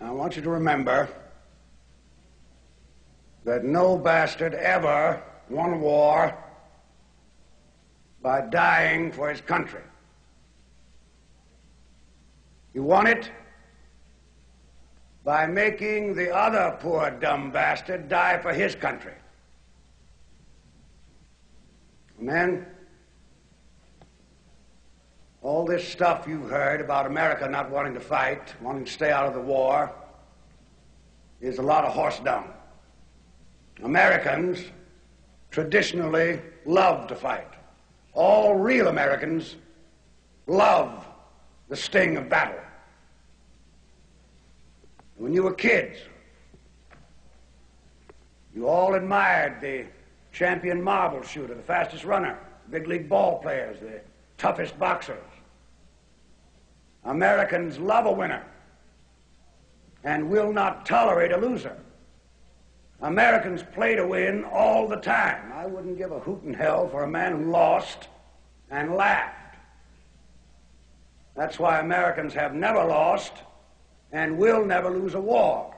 I want you to remember that no bastard ever won a war by dying for his country. He won it by making the other poor dumb bastard die for his country. And then, all this stuff you've heard about America not wanting to fight, wanting to stay out of the war, is a lot of horse dung. Americans traditionally love to fight. All real Americans love the sting of battle. When you were kids, you all admired the champion marble shooter, the fastest runner, big league ball players, the toughest boxers. Americans love a winner and will not tolerate a loser. Americans play to win all the time. I wouldn't give a hoot in hell for a man who lost and laughed. That's why Americans have never lost and will never lose a war,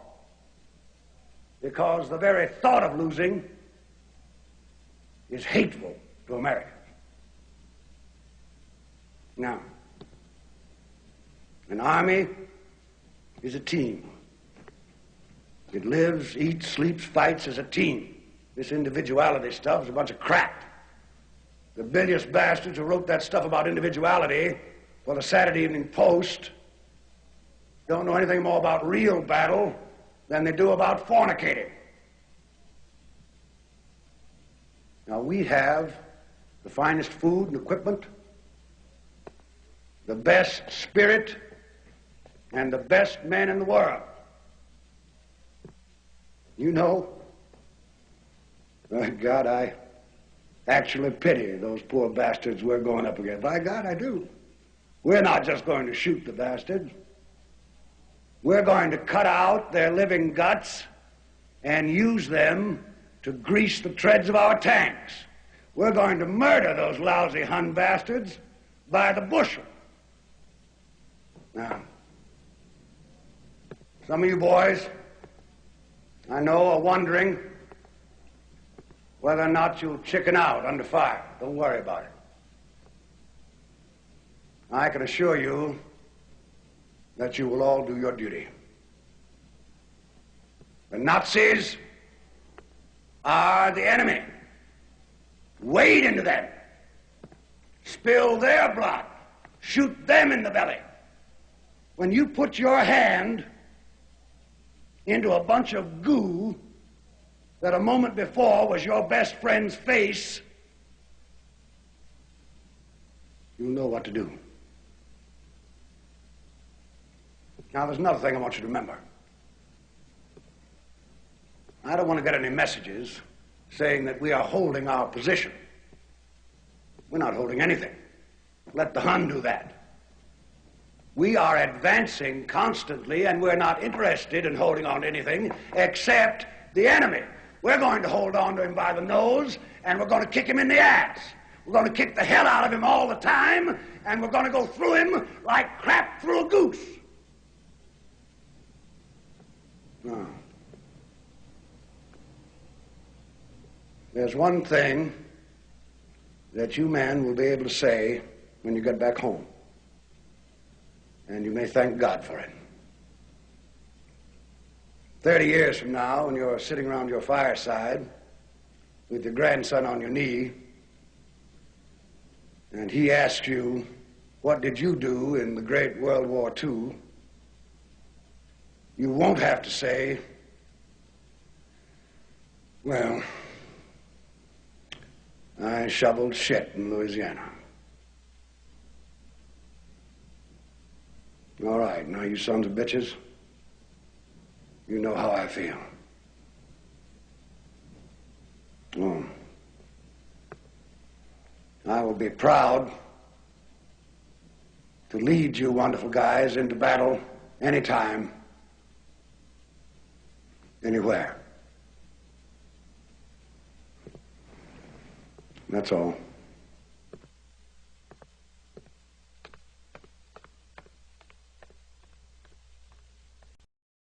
because the very thought of losing is hateful to Americans. Now, an army is a team. It lives, eats, sleeps, fights as a team. This individuality stuff is a bunch of crap. The bilious bastards who wrote that stuff about individuality for the Saturday Evening Post don't know anything more about real battle than they do about fornicating. Now, we have the finest food and equipment, the best spirit, and the best men in the world. You know, by God, I actually pity those poor bastards we're going up against. By God, I do. We're not just going to shoot the bastards. We're going to cut out their living guts and use them to grease the treads of our tanks. We're going to murder those lousy Hun bastards by the bushel. Now, some of you boys, I know, are wondering whether or not you'll chicken out under fire. Don't worry about it. I can assure you that you will all do your duty. The Nazis are the enemy. Wade into them. Spill their blood. Shoot them in the belly. When you put your hand into a bunch of goo that a moment before was your best friend's face, you'll know what to do. Now, there's another thing I want you to remember. I don't want to get any messages saying that we are holding our position. We're not holding anything. Let the Hun do that. We are advancing constantly, and we're not interested in holding on to anything except the enemy. We're going to hold on to him by the nose, and we're going to kick him in the ass. We're going to kick the hell out of him all the time, and we're going to go through him like crap through a goose. No. There's one thing that you men will be able to say when you get back home, and you may thank God for it. 30 years from now, when you're sitting around your fireside with your grandson on your knee, and he asks you, what did you do in the great World War II? You won't have to say, well, I shoveled shit in Louisiana. All right, now you sons of bitches, you know how I feel. Oh. I will be proud to lead you wonderful guys into battle anytime, anywhere. That's all.